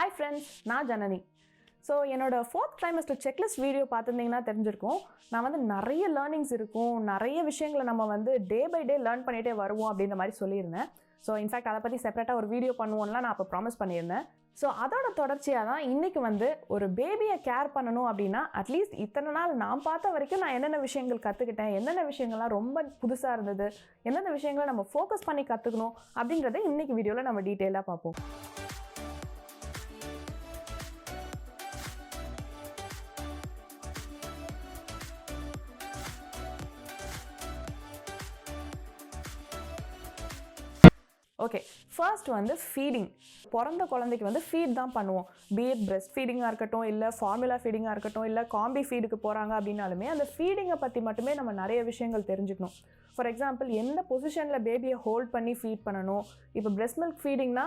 Hi friends, நான் Janani. So என்னோட 4th trimester checklist video பார்த்துருந்தீங்கன்னா தெரிஞ்சிருக்கும். நான் வந்து நிறைய லேர்னிங்ஸ் இருக்கும், நிறைய விஷயங்களை நம்ம வந்து டே பை டே லேர்ன் பண்ணிகிட்டே வருவோம் அப்படின்ற மாதிரி சொல்லியிருந்தேன். ஸோ இன்ஃபேக்ட் அதை பற்றி செப்பரேட்டாக ஒரு வீடியோ பண்ணுவோம்லாம் நான் அப்போ ப்ராமிஸ் பண்ணியிருந்தேன். ஸோ அதோட தொடர்ச்சியாக தான் இன்றைக்கி வந்து ஒரு பேபியை கேர் பண்ணணும் அப்படின்னா அட்லீஸ்ட் இத்தனை நாள் நான் பார்த்த வரைக்கும் நான் என்னென்ன விஷயங்கள் கற்றுக்கிட்டேன், என்னென்ன விஷயங்கள்லாம் ரொம்ப புதுசாக இருந்தது, எந்தெந்த விஷயங்களை நம்ம ஃபோக்கஸ் பண்ணி கற்றுக்கணும் அப்படின்றத இன்றைக்கி வீடியோவில் நம்ம டீட்டெயிலாக பார்ப்போம். ஓகே, ஃபர்ஸ்ட் வந்து ஃபீடிங். பிறந்த குழந்தைக்கு வந்து ஃபீட் தான் பண்ணுவோம். பீட் பிரெஸ்ட் ஃபீடிங்காக இருக்கட்டும், இல்லை ஃபார்முலா ஃபீடிங்காக இருக்கட்டும், இல்லை காம்பி ஃபீடுக்கு போகிறாங்க அப்படின்னாலுமே அந்த ஃபீடிங்கை பற்றி மட்டுமே நம்ம நிறைய விஷயங்கள் தெரிஞ்சுக்கணும். ஃபார் எக்ஸாம்பிள், எந்த பொசிஷனில் பேபியை ஹோல்ட் பண்ணி ஃபீட் பண்ணணும், இப்போ பிரெஸ்ட் மில்க் ஃபீடிங்னா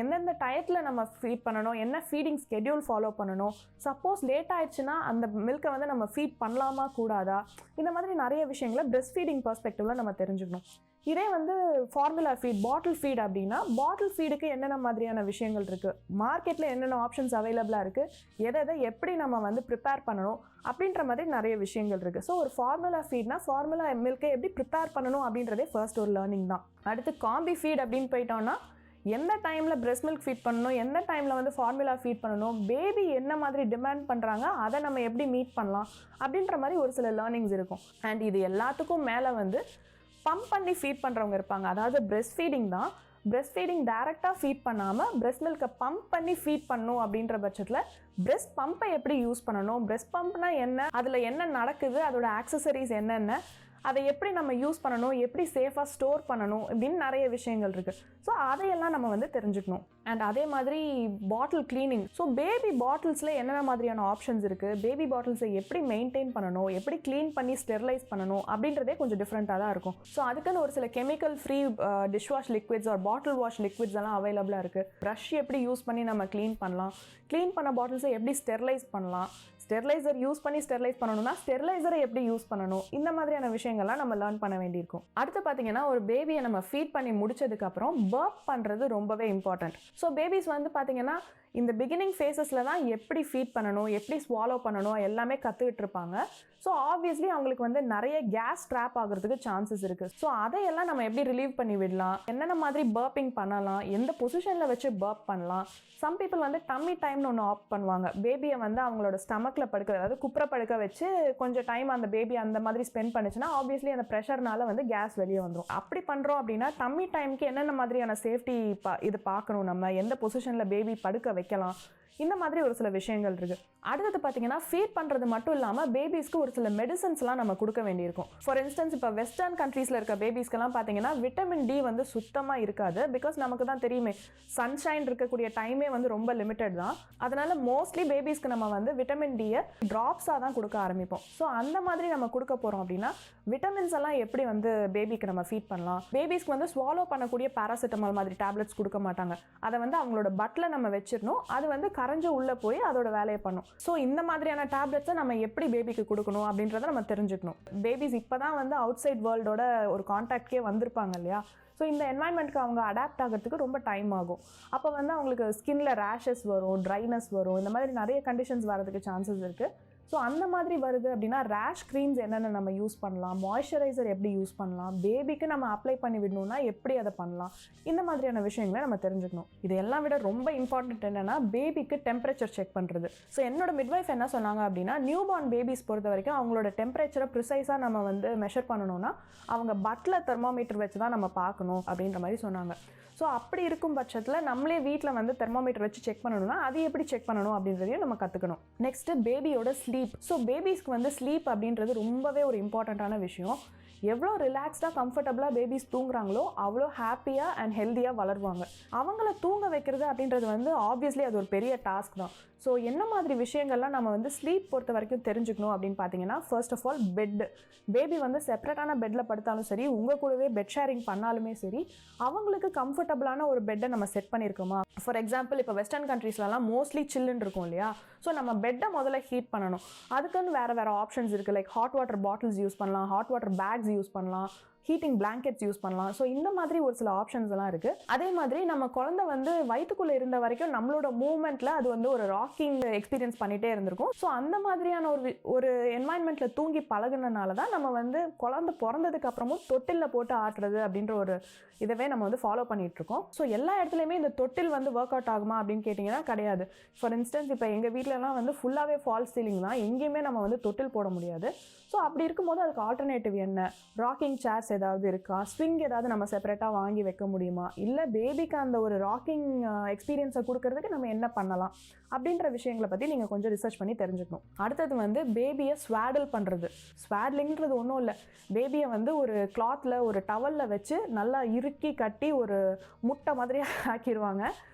எந்தெந்த டயத்தில் நம்ம ஃபீட் பண்ணணும், என்ன ஃபீடிங் ஸ்கெடியூல் ஃபாலோ பண்ணணும், சப்போஸ் லேட் ஆயிடுச்சுன்னா அந்த மில்கை வந்து நம்ம ஃபீட் பண்ணலாமா கூடாதா, இந்த மாதிரி நிறைய விஷயங்களை பிரெஸ்ட் ஃபீடிங் பெர்ஸ்பெக்டிவில் நம்ம தெரிஞ்சுக்கணும். இதே வந்து ஃபார்முலா ஃபீட், பாட்டில் ஃபீட் அப்படின்னா பாட்டில் ஃபீடுக்கு என்னென்ன மாதிரியான விஷயங்கள் இருக்குது, மார்க்கெட்டில் என்னென்ன ஆப்ஷன்ஸ் அவைலபிளாக இருக்குது, எதை எப்படி நம்ம வந்து ப்ரிப்பேர் பண்ணணும் அப்படின்ற மாதிரி நிறைய விஷயங்கள் இருக்குது. ஸோ ஒரு ஃபார்முலா ஃபீட்னா ஃபார்முலா மில்கை எப்படி ப்ரிப்பேர் பண்ணணும் அப்படின்றதே ஃபர்ஸ்ட் ஒரு லேர்னிங் தான். அடுத்து காம்பி ஃபீட் அப்படின்னு போயிட்டோம்னா எந்த டைமில் பிரெஸ்ட் மில்க் ஃபீட் பண்ணணும், எந்த டைமில் வந்து ஃபார்முலா ஃபீட் பண்ணணும், பேபி என்ன மாதிரி டிமாண்ட் பண்ணுறாங்க அதை நம்ம எப்படி மீட் பண்ணலாம் அப்படின்ற மாதிரி ஒரு சில லேர்னிங்ஸ் இருக்கும். அண்ட் இது எல்லாத்துக்கும் மேலே வந்து பம்ப் பண்ணி ஃபீட் பண்ணுறவங்க இருப்பாங்க. அதாவது பிரெஸ்ட் ஃபீடிங் தான், பிரெஸ்ட் ஃபீடிங் டைரெக்டாக ஃபீட் பண்ணாமல் பிரெஸ்ட் மில்கை பம்ப் பண்ணி ஃபீட் பண்ணணும் அப்படின்ற பட்சத்தில் பிரெஸ்ட் பம்பை எப்படி யூஸ் பண்ணணும், பிரெஸ்ட் பம்ப்னா என்ன, அதில் என்ன நடக்குது, அதோட ஆக்சசரிஸ் என்னென்ன, அதை எப்படி நம்ம யூஸ் பண்ணணும், எப்படி சேஃபாக ஸ்டோர் பண்ணணும் அப்படின்னு நிறைய விஷயங்கள் இருக்குது. ஸோ அதையெல்லாம் நம்ம வந்து தெரிஞ்சுக்கணும். அண்ட் அதே மாதிரி பாட்டில் க்ளீனிங். ஸோ பேபி பாட்டில்ஸில் என்னென்ன மாதிரியான ஆப்ஷன்ஸ் இருக்குது, பேபி பாட்டில்ஸை எப்படி மெயின்டைன் பண்ணணும், எப்படி க்ளீன் பண்ணி ஸ்டெரிலைஸ் பண்ணணும் அப்படின்றதே கொஞ்சம் டிஃப்ரெண்ட்டாக தான் இருக்கும். ஸோ அதுக்குன்னு ஒரு சில chemical free dish wash liquids or bottle wash liquids எல்லாம் அவைலபிளாக இருக்குது. ப்ரஷ் எப்படி யூஸ் பண்ணி நம்ம க்ளீன் பண்ணலாம், க்ளீன் பண்ண பாட்டில்ஸை எப்படி ஸ்டெரிலைஸ் பண்ணலாம், ஸ்டெரிலைசர் யூஸ் பண்ணி ஸ்டெரிலைஸ் பண்ணணும்னா ஸ்டெரிலைசரை எப்படி யூஸ் பண்ணணும், இந்த மாதிரியான விஷயங்கள்லாம் நம்ம லேர்ன் பண்ண வேண்டியிருக்கும். அடுத்து பார்த்தீங்கன்னா, ஒரு பேபியை நம்ம ஃபீட் பண்ணி முடிச்சதுக்கப்புறம் பர்ப் பண்ணுறது ரொம்பவே இம்பார்ட்டன்ட். ஸோ பேபிஸ் வந்து பார்த்தீங்கன்னா இந்த பிகினிங் ஃபேஸஸில் தான் எப்படி ஃபீட் பண்ணணும், எப்படி ஸ்வாலோ பண்ணணும் எல்லாமே கற்றுக்கிட்டு இருப்பாங்க. ஸோ ஆப்வியஸ்லி அவங்களுக்கு வந்து நிறைய கேஸ் ட்ராப் ஆகிறதுக்கு சான்சஸ் இருக்குது. ஸோ அதையெல்லாம் நம்ம எப்படி ரிலீவ் பண்ணி விடலாம், என்னென்ன மாதிரி பர்ப்பிங் பண்ணலாம், எந்த பொசிஷனில் வச்சு பர்ப் பண்ணலாம். சம் பீப்புள் வந்து டம்மி டைம்னு ஒன்று ஆப்ட் பண்ணுவாங்க. பேபியை வந்து அவங்களோட ஸ்டமக்கில் படுக்க, அதாவது குப்புற படுக்க வச்சு கொஞ்சம் டைம் அந்த பேபி அந்த மாதிரி ஸ்பெண்ட் பண்ணிச்சுன்னா ஆப்வியஸ்லி அந்த ப்ரெஷர்னால வந்து கேஸ் வெளியே வந்துடும். அப்படி பண்ணுறோம் அப்படின்னா டம்மி டைமுக்கு என்னென்ன மாதிரியான சேஃப்டி இது பார்க்கணும், நம்ம எந்த பொசிஷனில் பேபி படுக்க வைக்கலாம், இந்த மாதிரி ஒரு சில விஷயங்கள் இருக்குது. அடுத்தது பார்த்தீங்கன்னா, ஃபீட் பண்ணுறது மட்டும் இல்லாமல் பேபிஸ்க்கு ஒரு சில மெடிசன்ஸ்லாம் நம்ம கொடுக்க வேண்டியிருக்கும். ஃபார் இன்ஸ்டன்ஸ், இப்போ வெஸ்டர்ன் கண்ட்ரீஸில் இருக்க பேபிஸ்க்கெல்லாம் பார்த்தீங்கன்னா விட்டமின் டி வந்து சுத்தமாக இருக்காது. பிகாஸ் நமக்கு தான் தெரியுமே, சன்ஷைன் இருக்கக்கூடிய டைமே வந்து ரொம்ப லிமிட்டட் தான். அதனால் மோஸ்ட்லி பேபிஸ்க்கு நம்ம வந்து விட்டமின் டியை ட்ராப்ஸாக தான் கொடுக்க ஆரம்பிப்போம். ஸோ அந்த மாதிரி நம்ம கொடுக்க போகிறோம் அப்படின்னா விட்டமின்ஸ் எல்லாம் எப்படி வந்து பேபிக்கு நம்ம ஃபீட் பண்ணலாம். பேபிஸ்க்கு வந்து ஸ்வாலோ பண்ணக்கூடிய பேராசிட்டமால் மாதிரி டேப்லெட்ஸ் கொடுக்க மாட்டாங்க. அதை வந்து அவங்களோட பட்டில் நம்ம வச்சிடணும், அது வந்து கரைஞ்சு உள்ளே போய் அதோட வேலையை பண்ணும். ஸோ இந்த மாதிரியான டேப்லெட்ஸை நம்ம எப்படி பேபிக்கு கொடுக்கணும் அப்படின்றத நம்ம தெரிஞ்சுக்கணும். பேபிஸ் இப்போ தான் வந்து அவுட் சைட் வேர்ல்டோட ஒரு கான்டாக்ட்கே வந்திருப்பாங்க இல்லையா. ஸோ இந்த என்வாயன்மெண்ட்க்கு அவங்க அடாப்ட் ஆகிறதுக்கு ரொம்ப டைம் ஆகும். அப்போ வந்து அவங்களுக்கு ஸ்கின்ல ரேஷஸ் வரும், ட்ரைனஸ் வரும், இந்த மாதிரி நிறைய கண்டிஷன்ஸ் வரதுக்கு சான்சஸ் இருக்குது. ஸோ அந்த மாதிரி வருது அப்படின்னா ரேஷ் க்ரீம்ஸ் என்னென்ன நம்ம யூஸ் பண்ணலாம், மாய்ஸ்சரைசர் எப்படி யூஸ் பண்ணலாம், பேபிக்கு நம்ம அப்ளை பண்ணி விடணும்னா எப்படி அதை பண்ணலாம், இந்த மாதிரியான விஷயங்களை நம்ம தெரிஞ்சுக்கணும். இது எல்லாம் விட ரொம்ப இம்பார்ட்டன்ட் என்னென்னா பேபிக்கு டெம்பரேச்சர் செக் பண்ணுறது. ஸோ என்னோட மிட்வைஃப் என்ன சொன்னாங்க அப்படின்னா, நியூ பார்ன் பேபிஸ் பொறுத்த வரைக்கும் அவங்களோட டெம்பரேச்சரை ப்ரிசைஸாக நம்ம வந்து மெஷர் பண்ணணும்னா அவங்க பட்டில் தெர்மோமீட்டர் வச்சு தான் நம்ம பார்க்கணும் அப்படின்ற மாதிரி சொன்னாங்க. ஸோ அப்படி இருக்கும் பட்சத்தில் நம்மளே வீட்டில் வந்து தெர்மோமீட்டர் வச்சு செக் பண்ணணும்னா அது எப்படி செக் பண்ணணும் அப்படின்றதையும் நம்ம கற்றுக்கணும். நெக்ஸ்ட்டு பேபியோட ஸ்லீப். ஸோ பேபிஸ்க்கு வந்து ஸ்லீப் அப்படின்றது ரொம்பவே ஒரு இம்பார்ட்டண்ட்டான விஷயம். எவ்வளோ ரிலாக்ஸ்டாக கம்ஃபர்டபுளாக பேபிஸ் தூங்குறாங்களோ அவ்வளோ ஹாப்பியாக அண்ட் ஹெல்த்தியாக வளருவாங்க. அவங்கள தூங்க வைக்கிறது அப்படின்றது வந்து ஆப்வியஸ்லி அது ஒரு பெரிய டாஸ்க் தான். ஸோ என்ன மாதிரி விஷயங்கள்லாம் நம்ம வந்து ஸ்லீப் பொறுத்த வரைக்கும் தெரிஞ்சுக்கணும் அப்படின்னு பார்த்தீங்கன்னா, first of all bed. Baby வந்து செப்பரேட்டான பெட்டில் படுத்தாலும் சரி, உங்கள் கூடவே பெட் ஷேரிங் பண்ணாலுமே சரி, அவங்களுக்கு கம்ஃபர்டபுளான ஒரு பெட்டை நம்ம செட் பண்ணியிருக்கோமா. ஃபார் எக்ஸாம்பிள், இப்போ வெஸ்டர்ன் கண்ட்ரீஸ்லாம் மோஸ்ட்லி சில்லுன்னு இருக்கும் இல்லையா. ஸோ நம்ம பெட்டை முதல்ல ஹீட் பண்ணணும். அதுக்குன்னு வேறு ஆப்ஷன்ஸ் இருக்குது. Like hot water bottles use பண்ணலாம், ஹாட் வாட்டர் பேக்ஸ் யூஸ் பண்ணலாம், ஹீட்டிங் பிளாங்கெட்ஸ் யூஸ் பண்ணலாம். ஸோ இந்த மாதிரி ஒரு சில ஆப்ஷன்ஸ் எல்லாம் இருக்குது. அதே மாதிரி நம்ம குழந்தை வந்து வயிற்றுக்குள்ளே இருந்த வரைக்கும் நம்மளோட மூவ்மெண்ட்டில் அது வந்து ஒரு ராக்கிங் எக்ஸ்பீரியன்ஸ் பண்ணிகிட்டே இருந்திருக்கும். ஸோ அந்த மாதிரியான ஒரு என்வாயன்மெண்ட்டில் தூங்கி பழகுனனால தான் நம்ம வந்து குழந்தை பிறந்ததுக்கு அப்புறமும் தொட்டிலில் போட்டு ஆட்டுறது அப்படின்ற ஒரு இதவே நம்ம வந்து ஃபாலோ பண்ணிட்டு இருக்கோம். ஸோ எல்லா இடத்துலையுமே இந்த தொட்டில் வந்து ஒர்க் அவுட் ஆகுமா அப்படின்னு கேட்டிங்கன்னா கிடையாது. ஃபார் இன்ஸ்டன்ஸ் இப்போ எங்கள் வீட்டிலலாம் வந்து ஃபுல்லாகவே ஃபால்ஸ் சீலிங் தான், எங்கேயுமே நம்ம வந்து தொட்டில் போட முடியாது. ஸோ அப்படி இருக்கும்போது அதுக்கு ஆல்டர்னேட்டிவ் என்ன, ராக்கிங் சேர்ஸ் ஏதாவது இருக்கா, ஸ்விங் ஏதாவது நம்ம செப்பரேட்டாக வாங்கி வைக்க முடியுமா, இல்லை பேபிக்கு அந்த ஒரு ராக்கிங் எக்ஸ்பீரியன்ஸை கொடுக்கறதுக்கு நம்ம என்ன பண்ணலாம் அப்படின்ற விஷயங்களை பற்றி நீங்கள் கொஞ்சம் ரிசர்ச் பண்ணி தெரிஞ்சுக்கணும். அடுத்தது வந்து பேபியை ஸ்வாடில் பண்ணுறது. ஸ்வாட்லிங்கிறது ஒன்றும் இல்லை, பேபியை வந்து ஒரு கிளாத்தில் ஒரு டவலில் வச்சு நல்லா இறுக்கி கட்டி ஒரு முட்டை மாதிரி ஆக்கிடுவாங்க.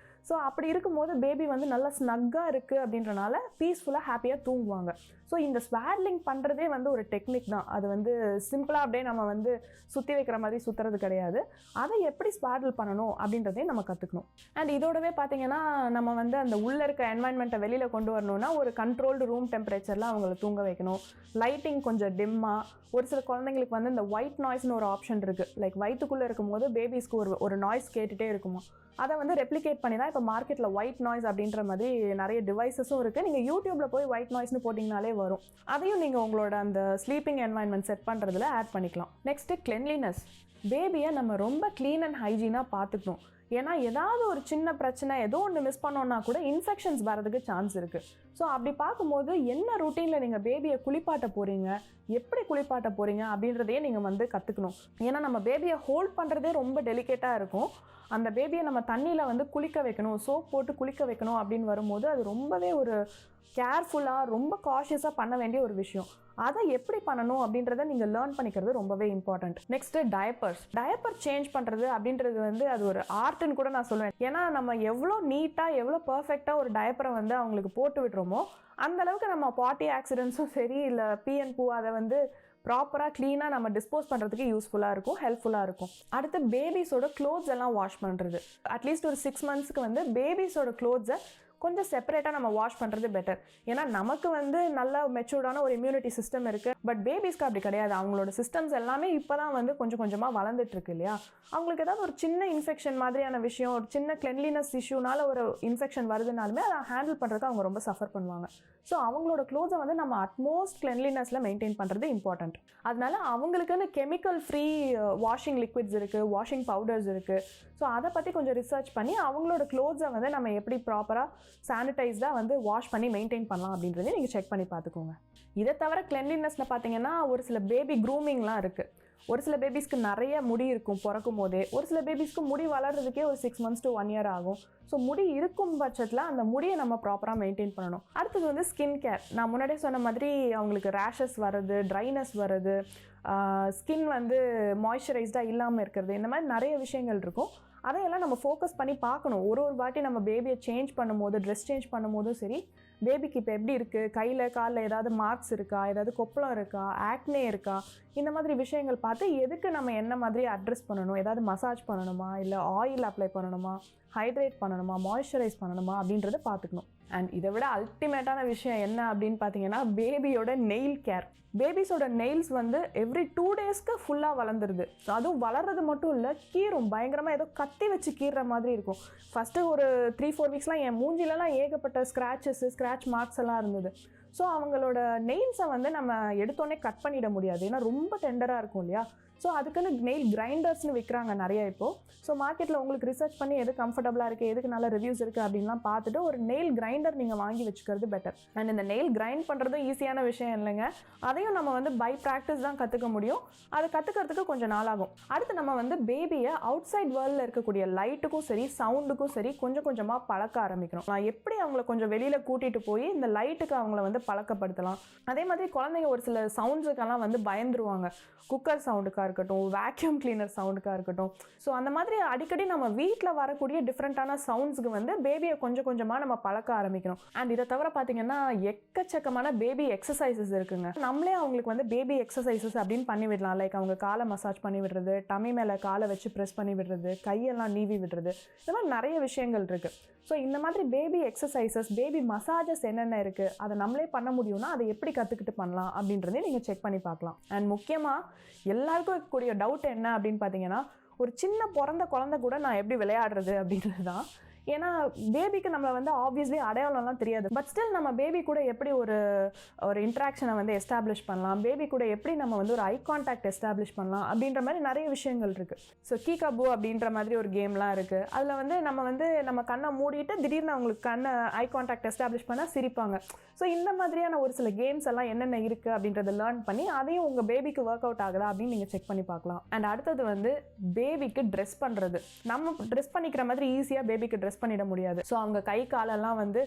ஸோ அப்படி இருக்கும்போது பேபி வந்து நல்லா ஸ்னக்காக இருக்குது அப்படின்றனால பீஸ்ஃபுல்லாக ஹாப்பியாக தூங்குவாங்க. ஸோ இந்த ஸ்வாட்லிங் பண்ணுறதே வந்து ஒரு டெக்னிக் தான். அது வந்து சிம்பிளாக அப்படியே நம்ம வந்து சுற்றி வைக்கிற மாதிரி சுற்றுறது கிடையாது. அதை எப்படி ஸ்வாடில் பண்ணணும் அப்படின்றதையும் நம்ம கற்றுக்கணும். அண்ட் இதோடவே பார்த்திங்கன்னா நம்ம வந்து அந்த உள்ளே இருக்க என்வாயன்மெண்ட்டை வெளியில் கொண்டு வரணும்னா ஒரு கண்ட்ரோல்டு ரூம் டெம்பரேச்சரில் அவங்கள தூங்க வைக்கணும். லைட்டிங் கொஞ்சம் டிம்மாக, ஒரு சில குழந்தைங்களுக்கு வந்து இந்த ஒயிட் நாய்ஸ்னு ஒரு ஆப்ஷன் இருக்குது. லைக் வயிற்றுக்குள்ளே இருக்கும்போது பேபிஸ்க்கு ஒரு நாய்ஸ் கேட்டுகிட்டே இருக்குமா, அதை வந்து ரெப்ளிகேட் பண்ணி தான் இப்போ மார்க்கெட்டில் ஒயிட் நாய்ஸ் அப்படின்ற மாதிரி நிறைய டிவைசஸும் இருக்குது. நீங்கள் யூடியூப்பில் போய் ஒயிட் நாய்ஸ்னு போட்டிங்கனாலே வரும். அதையும் நீங்கள் உங்களோட அந்த ஸ்லீப்பிங் என்வாயன்மெண்ட் செட் பண்ணுறதுல ஆட் பண்ணிக்கலாம். Next cleanliness. பேபியை நம்ம ரொம்ப க்ளீன் அண்ட் ஹைஜீனாக பார்த்துக்கணும். ஏன்னா ஏதாவது ஒரு சின்ன பிரச்சனை, ஏதோ ஒன்று மிஸ் பண்ணோன்னா கூட இன்ஃபெக்ஷன்ஸ் வரதுக்கு சான்ஸ் இருக்குது. ஸோ அப்படி பார்க்கும்போது என்ன ரூட்டீனில் நீங்கள் பேபியை குளிப்பாட்ட போகிறீங்க, எப்படி குளிப்பாட்ட போகிறீங்க அப்படின்றதையே நீங்கள் வந்து கற்றுக்கணும். ஏன்னா நம்ம பேபியை ஹோல்ட் பண்ணுறதே ரொம்ப டெலிகேட்டாக இருக்கும். அந்த பேபியை நம்ம தண்ணியில் வந்து குளிக்க வைக்கணும், சோப் போட்டு குளிக்க வைக்கணும் அப்படின்னு வரும்போது அது ரொம்பவே ஒரு கேர்ஃபுல்லாக ரொம்ப காஷியஸாக பண்ண வேண்டிய ஒரு விஷயம். அதை எப்படி பண்ணணும் அப்படின்றத நீங்கள் லேர்ன் பண்ணிக்கிறது ரொம்பவே இம்பார்ட்டண்ட். நெக்ஸ்ட்டு டயப்பர் சேஞ்ச் பண்ணுறது அப்படின்றது வந்து அது ஒரு ஆர்ட்னு கூட நான் சொல்லுவேன். ஏன்னா நம்ம எவ்வளோ நீட்டாக எவ்வளோ பர்ஃபெக்டாக ஒரு டயப்பரை வந்து அவங்களுக்கு போட்டு விடுறோமோ அந்தளவுக்கு நம்ம பாட்டி ஆக்சிடென்ட்ஸும் சரி இல்லை பீஎன் பூ அதை வந்து ப்ராப்பராக க்ளீனாக நம்ம டிஸ்போஸ் பண்ணுறதுக்கு யூஸ்ஃபுல்லாக இருக்கும், ஹெல்ப்ஃபுல்லாக இருக்கும். அடுத்து பேபிஸோட க்ளோத்ஸ் எல்லாம் வாஷ் பண்ணுறது. அட்லீஸ்ட் ஒரு 6 monthsக்கு வந்து பேபிஸோட க்ளோத்ஸை கொஞ்சம் செப்பரேட்டாக நம்ம வாஷ் பண்ணுறது பெட்டர். ஏன்னா நமக்கு வந்து நல்ல மெச்சூர்டான ஒரு இம்யூனிட்டி சிஸ்டம் இருக்குது. பட் பேபிஸ்க்கு அப்படி கிடையாது. அவங்களோட சிஸ்டம்ஸ் எல்லாமே இப்போ தான் வந்து கொஞ்சம் கொஞ்சமாக வளர்ந்துட்டுருக்கு இல்லையா. அவங்களுக்கு ஏதாவது ஒரு சின்ன இன்ஃபெக்ஷன் மாதிரியான விஷயம், ஒரு சின்ன கிளென்லினஸ் இஷ்யூனால ஒரு இன்ஃபெக்ஷன் வருதுனாலுமே அதை ஹேண்டில் பண்ணுறதுக்கு அவங்க ரொம்ப சஃபர் பண்ணுவாங்க. ஸோ அவங்களோட க்ளோத்ஸை வந்து நம்ம அட்மோஸ்ட் கிளென்லினஸில் மெயின்டைன் பண்ணுறது இம்பார்ட்டண்ட். அதனால அவங்களுக்குன்னு கெமிக்கல் ஃப்ரீ வாஷிங் லிக்விட்ஸ் இருக்குது, வாஷிங் பவுடர்ஸ் இருக்குது. ஸோ அதை பற்றி கொஞ்சம் ரிசர்ச் பண்ணி அவங்களோட க்ளோத்ஸை வந்து நம்ம எப்படி ப்ராப்பராக சானிடைஸ்டாக வந்து வாஷ் பண்ணி மெயின்டைன் பண்ணலாம் அப்படின்றத நீங்கள் செக் பண்ணி பார்த்துக்கோங்க. இதை தவிர கிளென்லினஸில் பார்த்தீங்கன்னா ஒரு சில பேபி க்ரூமிங்லாம் இருக்குது. ஒரு சில பேபிஸ்க்கு நிறைய முடி இருக்கும் பிறக்கும் போதே, ஒரு சில பேபிஸ்க்கு முடி வளர்றதுக்கே ஒரு 6 months to 1 year ஆகும். ஸோ முடி இருக்கும் பட்சத்தில் அந்த முடியை நம்ம ப்ராப்பராக மெயின்டைன் பண்ணணும். அடுத்தது வந்து ஸ்கின் கேர். நான் முன்னாடியே சொன்ன மாதிரி அவங்களுக்கு ரேஷஸ் வருது, ட்ரைனஸ் வருது, ஸ்கின் வந்து மாய்ஸ்சரைஸ்டாக இல்லாமல் இருக்கிறது, இந்த மாதிரி நிறைய விஷயங்கள் இருக்கும். அதையெல்லாம் நம்ம ஃபோக்கஸ் பண்ணி பார்க்கணும். ஒரு வாட்டி நம்ம பேபியை சேஞ்ச் பண்ணும்போது, ட்ரெஸ் சேஞ்ச் பண்ணும்போதும் சரி, பேபிக்கு இப்போ எப்படி இருக்குது, கையில் காலில் ஏதாவது மார்க்ஸ் இருக்கா, ஏதாவது கொப்பளம் இருக்கா, ஆக்னே இருக்கா, இந்த மாதிரி விஷயங்கள் பார்த்து எதுக்கு நம்ம என்ன மாதிரி அட்ரெஸ் பண்ணணும், ஏதாவது மசாஜ் பண்ணணுமா, இல்லை ஆயில் அப்ளை பண்ணணுமா, ஹைட்ரேட் பண்ணணுமா, மாய்ஸ்சரைஸ் பண்ணணுமா அப்படின்றத பார்த்துக்கணும். அண்ட் இதை விட அல்டிமேட்டான விஷயம் என்ன அப்படின்னு பார்த்தீங்கன்னா பேபியோட நெயில் கேர். பேபிஸோட நெயில்ஸ் வந்து எவ்ரி 2 daysக்கு ஃபுல்லாக வளர்ந்துருது. ஸோ அதுவும் வளர்றது மட்டும் இல்லை, கீரும் பயங்கரமாக ஏதோ கத்தி வச்சு கீறுற மாதிரி இருக்கும். ஃபஸ்ட்டு ஒரு 3-4 weeksலாம் என் மூஞ்சிலலாம் ஏகப்பட்ட ஸ்க்ராட்ச் மார்க்ஸ் எல்லாம் இருந்தது. ஸோ அவங்களோட நெயில்ஸை வந்து நம்ம எடுத்தோடனே கட் பண்ணிட முடியாது, ஏன்னா ரொம்ப டெண்டராக இருக்கும் இல்லையா. ஸோ அதுக்குன்னு நெயில் கிரைண்டர்ஸ்னு விற்கிறாங்க நிறைய இப்போது. ஸோ மார்க்கெட்டில் உங்களுக்கு ரிசர்ச் பண்ணி எது கம்ஃபர்டபுளாக இருக்குது, எதுக்கு நல்ல ரிவ்யூஸ் இருக்குது அப்படின்லாம் பார்த்துட்டு ஒரு நெயில் கிரைண்டர் நீங்கள் வாங்கி வச்சுக்கிறது பெட்டர். அண்ட் இந்த நெயில் கிரைண்ட் பண்ணுறதும் ஈஸியான விஷயம் இல்லைங்க. அதையும் நம்ம வந்து பை ப்ராக்டிஸ் தான் கற்றுக்க முடியும். அதை கற்றுக்கிறதுக்கு கொஞ்சம் நாளாகும். அடுத்து நம்ம வந்து பேபியை அவுட் சைட் வேர்ல்டில் இருக்கக்கூடிய லைட்டுக்கும் சரி சவுண்டுக்கும் சரி கொஞ்சம் கொஞ்சமாக பழக்க ஆரம்பிக்கணும். நான் எப்படி அவங்கள கொஞ்சம் வெளியில் கூட்டிகிட்டு போய் இந்த லைட்டுக்கு அவங்கள வந்து பழக்கப்படுத்தலாம். அதே மாதிரி குழந்தைங்க ஒரு சில சவுண்ட்ஸுக்கெல்லாம் வந்து பயந்துருவாங்க. குக்கர் சவுண்டுக்காக இருக்கட்டும், வேக்யூம் கிளீனர் சவுண்டுக்காக இருக்கட்டும். ஸோ அந்த மாதிரி அடிக்கடி நம்ம வீட்டில் வரக்கூடிய டிஃப்ரெண்ட்டான சவுண்ட்ஸுக்கு வந்து பேபியை கொஞ்சம் கொஞ்சமாக நம்ம பழக்க ஆரம்பிக்கணும். அண்ட் இதை தவிர பார்த்தீங்கன்னா எக்கச்சக்கமான பேபி எக்ஸசைசஸ் இருக்குங்க. நம்மளே அவங்களுக்கு வந்து பேபி எக்ஸசைசஸ் அப்படின்னு பண்ணி விடலாம். லைக் அவங்க காலை மசாஜ் பண்ணி விடுறது, டம்மி மேலே காலை வச்சு ப்ரெஸ் பண்ணி விடுறது, கையெல்லாம் நீவி விடுறது, இந்த மாதிரி நிறைய விஷயங்கள் இருக்குது. ஸோ இந்த மாதிரி பேபி எக்ஸசைசஸ், பேபி மசாஜஸ் என்னென்ன இருக்குது, அதை நம்மளே பண்ண முடியும்னா அதை எப்படி கற்றுக்கிட்டு பண்ணலாம் அப்படின்றதையும் நீங்கள் செக் பண்ணி பார்க்கலாம். அண்ட் முக்கியமாக எல்லாருக்கும் இருக்கக்கூடிய டவுட் என்ன அப்படின்னு பார்த்தீங்கன்னா, ஒரு சின்ன பிறந்த குழந்தை கூட நான் எப்படி விளையாடுறது அப்படின்றது தான். ஏன்னா பேபிக்கு நம்மளை வந்து ஆப்வியஸ்லி அடையாளம்லாம் தெரியாது. பட் ஸ்டில் நம்ம பேபி கூட எப்படி ஒரு இன்ட்ராக்ஷனை வந்து எஸ்டாப்ளிஷ் பண்ணலாம், பேபி கூட எப்படி நம்ம வந்து ஒரு ஐ கான்டாக்ட் எஸ்டாப்ளிஷ் பண்ணலாம் அப்படின்ற மாதிரி நிறைய விஷயங்கள் இருக்குது. ஸோ கீகாபு அப்படின்ற மாதிரி ஒரு கேம்லாம் இருக்குது. அதில் வந்து நம்ம கண்ணை மூடிட்டு திடீர்னு அவங்களுக்கு கண்ணை ஐ கான்டாக்ட் எஸ்டாப்ளிஷ் பண்ணால் சிரிப்பாங்க. ஸோ இந்த மாதிரியான ஒரு சில கேம்ஸ் எல்லாம் என்னென்ன இருக்குது அப்படின்றத லேர்ன் பண்ணி அதையும் உங்கள் பேபிக்கு ஒர்க் அவுட் ஆகுதா அப்படின்னு நீங்கள் செக் பண்ணி பார்க்கலாம். அண்ட் அடுத்தது வந்து பேபிக்கு ட்ரெஸ் பண்ணுறது. நம்ம ட்ரெஸ் பண்ணிக்கிற மாதிரி ஈஸியாக பேபிக்கு ட்ரெஸ் பண்ணிட முடியாது. ஸோ அவங்க கை காலெல்லாம் வந்து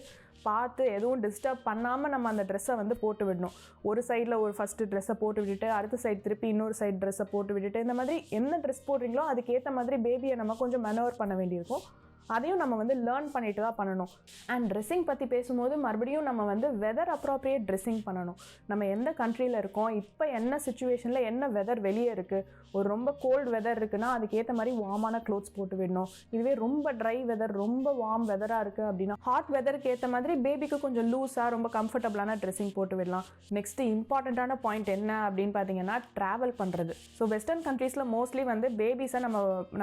பார்த்து எதுவும் டிஸ்டர்ப் பண்ணாமல் நம்ம அந்த ட்ரெஸ்ஸை வந்து போட்டு விடணும். ஒரு சைடில் ஒரு ஃபஸ்ட்டு ட்ரெஸ்ஸை போட்டு விட்டுட்டு அடுத்த சைடு திருப்பி இன்னொரு சைடு ட்ரெஸ்ஸை போட்டு விட்டுட்டு இந்த மாதிரி என்ன ட்ரெஸ் போடுறீங்களோ அதுக்கேற்ற மாதிரி பேபியை நம்ம கொஞ்சம் மெனவர் பண்ண வேண்டியிருக்கும். அதையும் நம்ம வந்து லேர்ன் பண்ணிட்டு தான் பண்ணணும். அண்ட் ட்ரெஸ்ஸிங் பற்றி பேசும்போது மறுபடியும் நம்ம வந்து வெதர் அப்ராப்ரியேட் ட்ரெஸ்ஸிங் பண்ணணும். நம்ம எந்த கண்ட்ரியில் இருக்கோம், இப்போ என்ன சுச்சுவேஷனில் என்ன வெதர் வெளியே இருக்குது, ஒரு ரொம்ப கோல்டு வெதர் இருக்குன்னா அதுக்கேற்ற மாதிரி வார்மான க்ளோத்ஸ் போட்டு விடணும். இதுவே ரொம்ப ட்ரை வெதர், ரொம்ப வார்ம் வெதராக இருக்குது அப்படின்னா ஹாட் வெதருக்கு ஏற்ற மாதிரி பேபிக்கு கொஞ்சம் லூஸாக ரொம்ப கம்ஃபர்டபுளான ட்ரெஸ்ஸிங் போட்டு விடலாம். நெக்ஸ்ட்டு இம்பார்ட்டண்ட்டான பாயிண்ட் என்ன அப்படின்னு பார்த்தீங்கன்னா ட்ராவல் பண்ணுறது. ஸோ வெஸ்டர்ன் கண்ட்ரீஸில் மோஸ்ட்லி வந்து பேபிஸை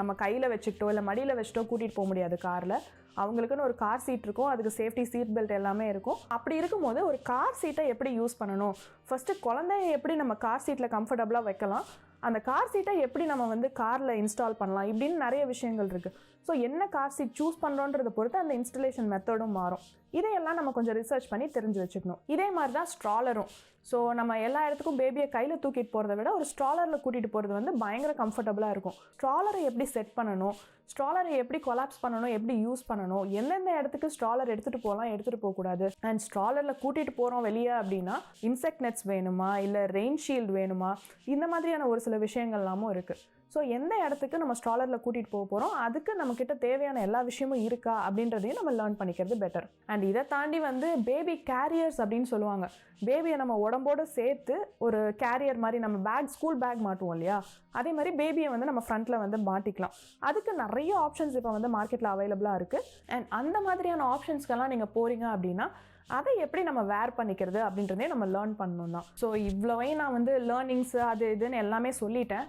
நம்ம கையில் வச்சுக்கிட்டோ இல்லை மடியில் வச்சுட்டோ கூட்டிகிட்டு போக முடியாது காரில். அவங்களுக்குன்னு ஒரு கார் சீட் இருக்கும், அதுக்கு சேஃப்டி சீட் பெல்ட் எல்லாமே இருக்கும். அப்படி இருக்கும்போது ஒரு கார் சீட்டை எப்படி யூஸ் பண்ணணும், ஃபஸ்ட்டு குழந்தைய எப்படி நம்ம கார் சீட்டில் கம்ஃபர்டபுளாக வைக்கலாம், அந்த கார் சீட்டை எப்படி நம்ம வந்து காரில் இன்ஸ்டால் பண்ணலாம், இப்படின்னு நிறைய விஷயங்கள் இருக்குது. ஸோ என்ன கார் சீட் சூஸ் பண்ணுறோன்றதை பொறுத்து அந்த இன்ஸ்டலேஷன் மெத்தடும் மாறும். இதையெல்லாம் நம்ம கொஞ்சம் ரிசர்ச் பண்ணி தெரிஞ்சு வச்சுக்கணும். இதே மாதிரி தான் ஸ்ட்ராலரும். ஸோ நம்ம எல்லா இடத்துக்கும் பேபியை கையில் தூக்கிட்டு போகிறத விட ஒரு ஸ்ட்ராலரில் கூட்டிகிட்டு போகிறது வந்து பயங்கர கம்ஃபர்டபுளாக இருக்கும். ஸ்ட்ராலரை எப்படி செட் பண்ணணும், ஸ்ட்ராலரை எப்படி கொலாப்ஸ் பண்ணணும், எப்படி யூஸ் பண்ணணும், எந்தெந்த இடத்துக்கு ஸ்ட்ராலர் எடுத்துகிட்டு போகலாம், எடுத்துகிட்டு போகக்கூடாது, அண்ட் ஸ்ட்ராலரில் கூட்டிகிட்டு போகிறோம் வெளியே அப்படின்னா இன்செக்ட் நெட்ஸ் வேணுமா இல்லை ரெயின் ஷீல்டு வேணுமா, இந்த மாதிரியான ஒரு சில விஷயங்கள்லாமும் இருக்குது. ஸோ எந்த இடத்துக்கு நம்ம ஸ்ட்ராலரில் கூட்டிகிட்டு போக போகிறோம், அதுக்கு நம்மக்கிட்ட தேவையான எல்லா விஷயமும் இருக்கா அப்படின்றதையும் நம்ம லேர்ன் பண்ணிக்கிறது பெட்டர். அண்ட் இதை தாண்டி வந்து பேபி கேரியர்ஸ் அப்படின்னு சொல்லுவாங்க. பேபியை நம்ம உடம்போடு சேர்த்து ஒரு கேரியர் மாதிரி நம்ம ஸ்கூல் பேக் மாட்டுவோம் இல்லையா, அதே மாதிரி பேபியை வந்து நம்ம ஃப்ரண்ட்டில் வந்து மாட்டிக்கலாம். அதுக்கு நிறைய ஆப்ஷன்ஸ் இப்போ வந்து மார்க்கெட்டில் அவைலபிளாக இருக்குது. அண்ட் அந்த மாதிரியான ஆப்ஷன்ஸ்க்கெல்லாம் நீங்கள் போகிறீங்க அப்படின்னா அதை எப்படி நம்ம வேர் பண்ணிக்கிறது அப்படின்றதே நம்ம லேர்ன் பண்ணணும் தான். ஸோ இவ்வளோவையும் நான் வந்து லேர்னிங்ஸு அது இதுன்னு எல்லாமே சொல்லிட்டேன்.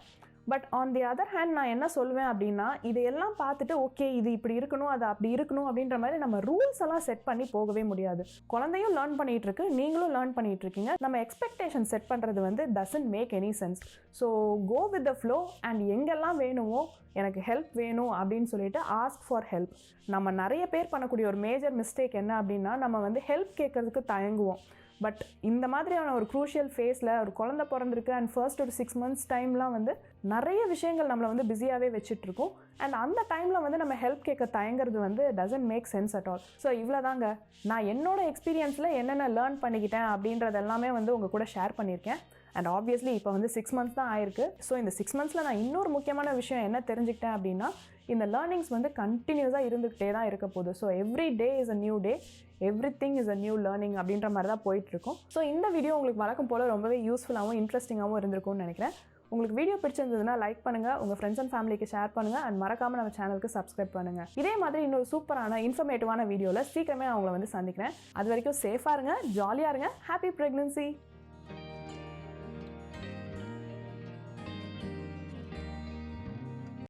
But on the other hand நான் என்ன சொல்வேன் அப்படின்னா, இதையெல்லாம் பார்த்துட்டு ஓகே இது இப்படி இருக்கணும், அது அப்படி இருக்கணும் அப்படின்ற மாதிரி நம்ம ரூல்ஸ் எல்லாம் செட் பண்ணி போகவே முடியாது. குழந்தையும் லேர்ன் பண்ணிகிட்டு இருக்கு, நீங்களும் லேர்ன் பண்ணிகிட்டு இருக்கீங்க. நம்ம எக்ஸ்பெக்டேஷன் செட் பண்ணுறது வந்து doesn't make any sense. So go with the flow and எங்கெல்லாம் வேணுமோ எனக்கு ஹெல்ப் வேணும் அப்படின்னு சொல்லிட்டு ஆஸ்க் ஃபார் ஹெல்ப். நம்ம நிறைய பேர் பண்ணக்கூடிய ஒரு மேஜர் மிஸ்டேக் என்ன அப்படின்னா, நம்ம வந்து ஹெல்ப் கேட்கறதுக்கு தயங்குவோம். பட் இந்த மாதிரியான ஒரு க்ரூஷியல் ஃபேஸில் ஒரு குழந்தை பிறந்திருக்கு அண்ட் ஃபர்ஸ்ட் ஒரு 6 months டைம்லாம் வந்து நிறைய விஷயங்கள் நம்மளை வந்து பிஸியாகவே வச்சுட்ருக்கோம். அண்ட் அந்த டைமில் வந்து நம்ம ஹெல்ப் கேட்க தயங்குறது வந்து doesn't make sense at all. So இவ்வளோ தாங்க நான் என்னோட எக்ஸ்பீரியன்ஸில் என்னென்ன லேர்ன் பண்ணிக்கிட்டேன் அப்படின்றது எல்லாமே வந்து உங்கள் கூட ஷேர் பண்ணியிருக்கேன். அண்ட் ஆப்வியஸ்லி இப்போ வந்து 6 months தான் ஆயிருக்கு. ஸோ இந்த 6 monthsல நான் இன்னொரு முக்கியமான விஷயம் என்ன தெரிஞ்சுக்கிட்டேன் அப்படின்னா, இந்த லேர்னிங்ஸ் வந்து கண்டினியூஸாக இருந்துகிட்டே தான் இருக்க போகுது. So every day is a new day, everything is a new learning அப்படின்ற மாதிரி தான் போயிட்டுருக்கும். ஸோ இந்த வீடியோ உங்களுக்கு வழக்கம் போல் ரொம்பவே யூஸ்ஃபுல்லாகவும் இன்ட்ரெஸ்டிங்காகவும் இருந்திருக்கும்னு நினைக்கிறேன். உங்களுக்கு வீடியோ பிடிச்சிருந்ததுன்னா லைக் பண்ணுங்கள், உங்கள் ஃப்ரெண்ட்ஸ் அண்ட் ஃபேமிலிக்கு ஷேர் பண்ணுங்கள், அண்ட் மறக்காமல் நம்ம சேனலுக்கு சப்ஸ்கிரைப் பண்ணுங்கள். இதே மாதிரி இன்னொரு சூப்பரான இன்ஃபர்மேட்டிவான வீடியோவில் சீக்கிரமே நான் உங்களை வந்து சந்திக்கிறேன். அது வரைக்கும் சேஃபாக இருங்க, ஜாலியாக இருங்க, ஹாப்பி ப்ரெக்னன்சி.